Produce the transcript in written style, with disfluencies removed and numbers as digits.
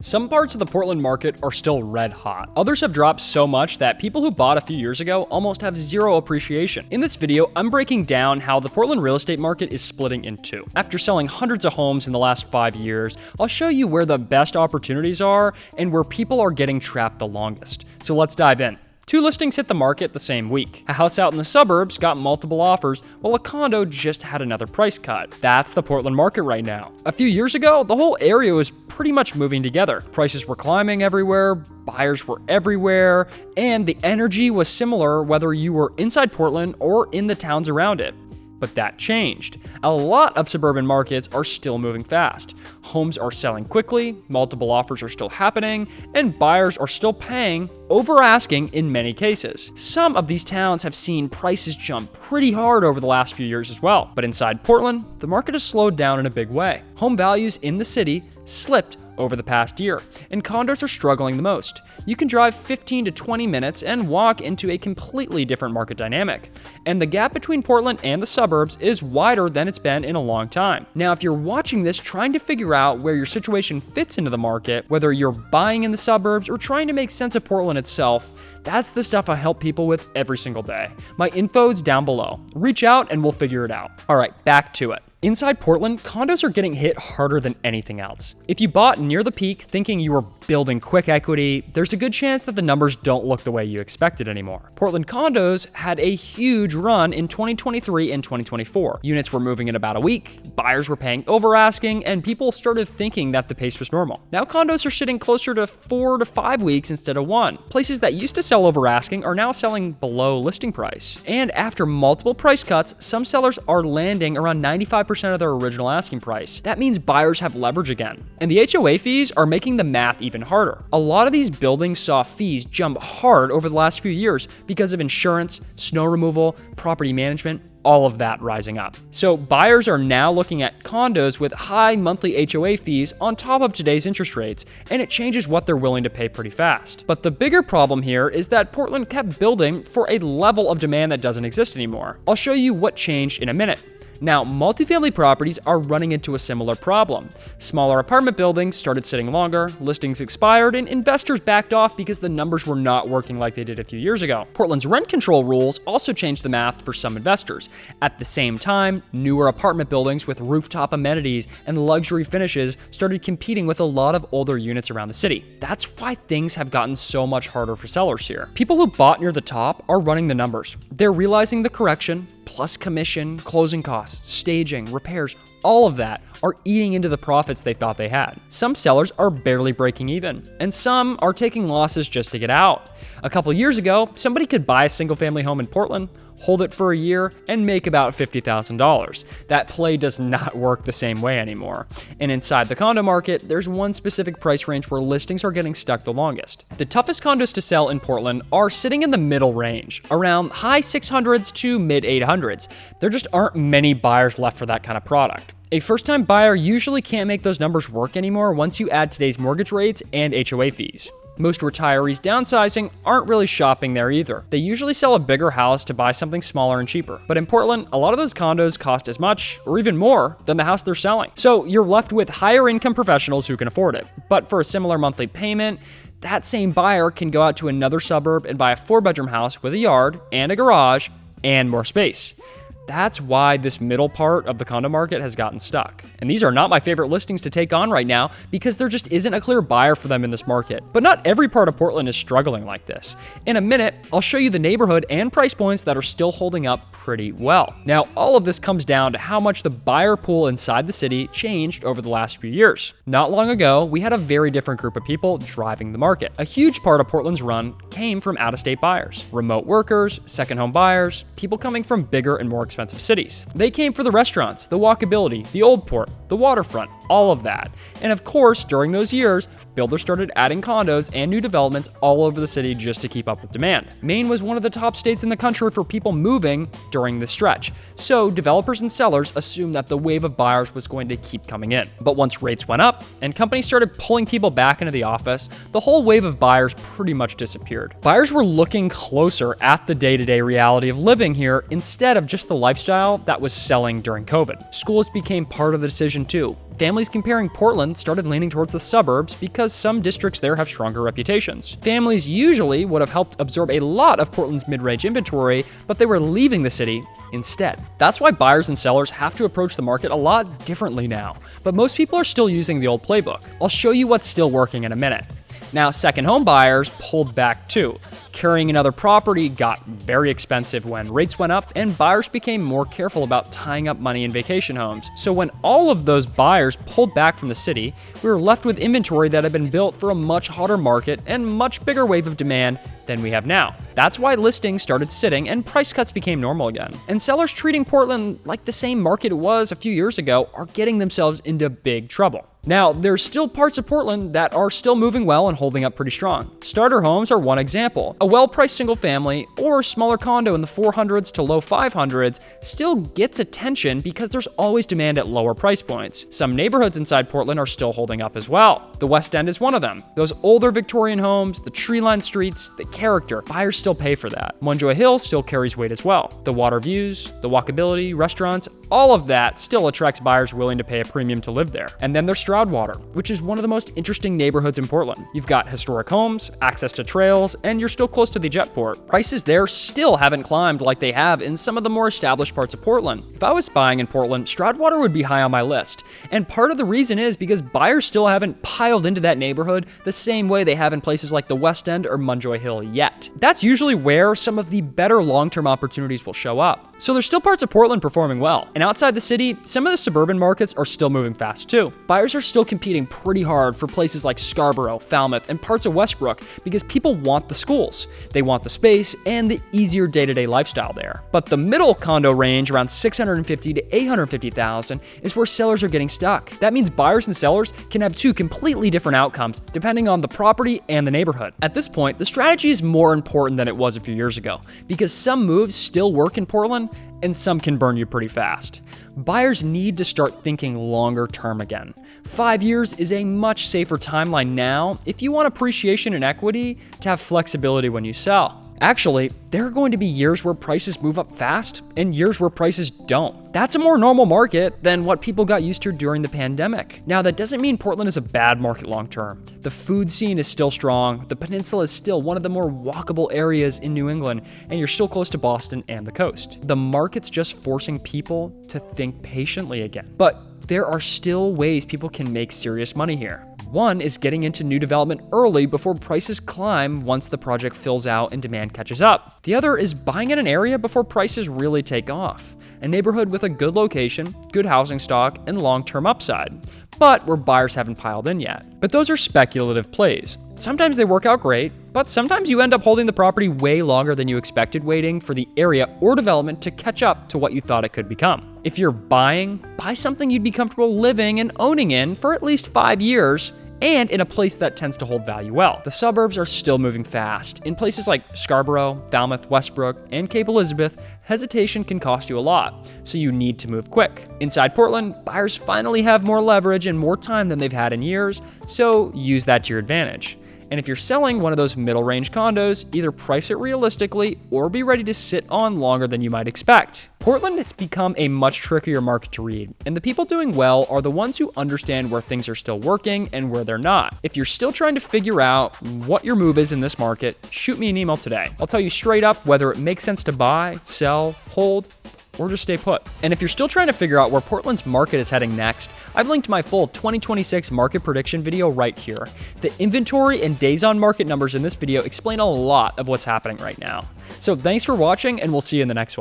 Some parts of the Portland market are still red hot. Others have dropped so much that people who bought a few years ago almost have zero appreciation. In this video, I'm breaking down how the Portland real estate market is splitting in two. After selling hundreds of homes in the last 5 years, I'll show you where the best opportunities are and where people are getting trapped the longest. So let's dive in. Two listings hit the market the same week. A house out in the suburbs got multiple offers, while a condo just had another price cut. That's the Portland market right now. A few years ago, the whole area was pretty much moving together. Prices were climbing everywhere, buyers were everywhere, and the energy was similar whether you were inside Portland or in the towns around it. But that changed. A lot of suburban markets are still moving fast. Homes are selling quickly, multiple offers are still happening, and buyers are still paying over asking in many cases. Some of these towns have seen prices jump pretty hard over the last few years as well. But inside Portland, the market has slowed down in a big way. Home values in the city slipped over the past year, and condos are struggling the most. You can drive 15 to 20 minutes and walk into a completely different market dynamic. And the gap between Portland and the suburbs is wider than it's been in a long time. Now, if you're watching this trying to figure out where your situation fits into the market, whether you're buying in the suburbs or trying to make sense of Portland itself, that's the stuff I help people with every single day. My info's down below. Reach out and we'll figure it out. All right, back to it. Inside Portland, condos are getting hit harder than anything else. If you bought near the peak thinking you were building quick equity, there's a good chance that the numbers don't look the way you expected anymore. Portland condos had a huge run in 2023 and 2024. Units were moving in about a week, buyers were paying over asking, and people started thinking that the pace was normal. Now condos are sitting closer to 4 to 5 weeks instead of 1. Places that used to sell over asking are now selling below listing price. And after multiple price cuts, some sellers are landing around 95% of their original asking price. That means buyers have leverage again. And the HOA fees are making the math even harder. A lot of these buildings saw fees jump hard over the last few years because of insurance, snow removal, property management, all of that rising up. So buyers are now looking at condos with high monthly HOA fees on top of today's interest rates, and it changes what they're willing to pay pretty fast. But the bigger problem here is that Portland kept building for a level of demand that doesn't exist anymore. I'll show you what changed in a minute. Now, multifamily properties are running into a similar problem. Smaller apartment buildings started sitting longer, listings expired, and investors backed off because the numbers were not working like they did a few years ago. Portland's rent control rules also changed the math for some investors. At the same time, newer apartment buildings with rooftop amenities and luxury finishes started competing with a lot of older units around the city. That's why things have gotten so much harder for sellers here. People who bought near the top are running the numbers. They're realizing the correction, plus commission, closing costs, staging, repairs, all of that are eating into the profits they thought they had. Some sellers are barely breaking even, and some are taking losses just to get out. A couple years ago, somebody could buy a single-family home in Portland, hold it for a year, and make about $50,000. That play does not work the same way anymore. And inside the condo market, there's one specific price range where listings are getting stuck the longest. The toughest condos to sell in Portland are sitting in the middle range, around high 600s to mid 800s. There just aren't many buyers left for that kind of product. A first-time buyer usually can't make those numbers work anymore once you add today's mortgage rates and HOA fees. Most retirees downsizing aren't really shopping there either. They usually sell a bigger house to buy something smaller and cheaper. But in Portland, a lot of those condos cost as much or even more than the house they're selling. So you're left with higher income professionals who can afford it. But for a similar monthly payment, that same buyer can go out to another suburb and buy a 4-bedroom house with a yard and a garage and more space. That's why this middle part of the condo market has gotten stuck. And these are not my favorite listings to take on right now because there just isn't a clear buyer for them in this market. But not every part of Portland is struggling like this. In a minute, I'll show you the neighborhood and price points that are still holding up pretty well. Now, all of this comes down to how much the buyer pool inside the city changed over the last few years. Not long ago, we had a very different group of people driving the market. A huge part of Portland's run came from out-of-state buyers, remote workers, second home buyers, people coming from bigger and more expensive cities. They came for the restaurants, the walkability, the old port, the waterfront, all of that. And of course, during those years, builders started adding condos and new developments all over the city just to keep up with demand. Maine was one of the top states in the country for people moving during this stretch. So developers and sellers assumed that the wave of buyers was going to keep coming in. But once rates went up and companies started pulling people back into the office, the whole wave of buyers pretty much disappeared. Buyers were looking closer at the day-to-day reality of living here instead of just the lifestyle that was selling during COVID. Schools became part of the decision decision too. Families comparing Portland started leaning towards the suburbs because some districts there have stronger reputations. Families usually would have helped absorb a lot of Portland's mid-range inventory, but they were leaving the city instead. That's why buyers and sellers have to approach the market a lot differently now, but most people are still using the old playbook. I'll show you what's still working in a minute. Now, second home buyers pulled back too. Carrying another property got very expensive when rates went up, and buyers became more careful about tying up money in vacation homes. So when all of those buyers pulled back from the city, we were left with inventory that had been built for a much hotter market and much bigger wave of demand than we have now. That's why listings started sitting and price cuts became normal again. And sellers treating Portland like the same market it was a few years ago are getting themselves into big trouble. Now, there's still parts of Portland that are still moving well and holding up pretty strong. Starter homes are one example. A well-priced single family or smaller condo in the 400s to low 500s still gets attention because there's always demand at lower price points. Some neighborhoods inside Portland are still holding up as well. The West End is one of them. Those older Victorian homes, the tree-lined streets, the character, buyers still pay for that. Munjoy Hill still carries weight as well. The water views, the walkability, restaurants, all of that still attracts buyers willing to pay a premium to live there. And then there's Stroudwater, which is one of the most interesting neighborhoods in Portland. You've got historic homes, access to trails, and you're still close to the jetport. Prices there still haven't climbed like they have in some of the more established parts of Portland. If I was buying in Portland, Stroudwater would be high on my list. And part of the reason is because buyers still haven't piled into that neighborhood the same way they have in places like the West End or Munjoy Hill yet. That's usually where some of the better long-term opportunities will show up. So there's still parts of Portland performing well. And outside the city, some of the suburban markets are still moving fast too. Buyers are still competing pretty hard for places like Scarborough, Falmouth, and parts of Westbrook because people want the schools. They want the space and the easier day-to-day lifestyle there. But the middle condo range around $650,000 to $850,000 is where sellers are getting stuck. That means buyers and sellers can have two completely different outcomes depending on the property and the neighborhood. At this point, the strategy is more important than it was a few years ago because some moves still work in Portland and some can burn you pretty fast. Buyers need to start thinking longer term again. 5 years is a much safer timeline now if you want appreciation and equity to have flexibility when you sell. Actually, there are going to be years where prices move up fast and years where prices don't. That's a more normal market than what people got used to during the pandemic. Now, that doesn't mean Portland is a bad market long term. The food scene is still strong, the peninsula is still one of the more walkable areas in New England, and you're still close to Boston and the coast. The market's just forcing people to think patiently again. But there are still ways people can make serious money here. One is getting into new development early before prices climb once the project fills out and demand catches up. The other is buying in an area before prices really take off. A neighborhood with a good location, good housing stock, and long-term upside, but where buyers haven't piled in yet. But those are speculative plays. Sometimes they work out great, but sometimes you end up holding the property way longer than you expected, waiting for the area or development to catch up to what you thought it could become. If you're buying, buy something you'd be comfortable living and owning in for at least 5 years, and in a place that tends to hold value well. The suburbs are still moving fast. In places like Scarborough, Falmouth, Westbrook, and Cape Elizabeth, hesitation can cost you a lot, so you need to move quick. Inside Portland, buyers finally have more leverage and more time than they've had in years, so use that to your advantage. And if you're selling one of those middle-range condos, either price it realistically or be ready to sit on longer than you might expect. Portland has become a much trickier market to read, and the people doing well are the ones who understand where things are still working and where they're not. If you're still trying to figure out what your move is in this market, shoot me an email today. I'll tell you straight up whether it makes sense to buy, sell, hold, or just stay put. And if you're still trying to figure out where Portland's market is heading next, I've linked my full 2026 market prediction video right here. The inventory and days on market numbers in this video explain a lot of what's happening right now. So thanks for watching, and we'll see you in the next one.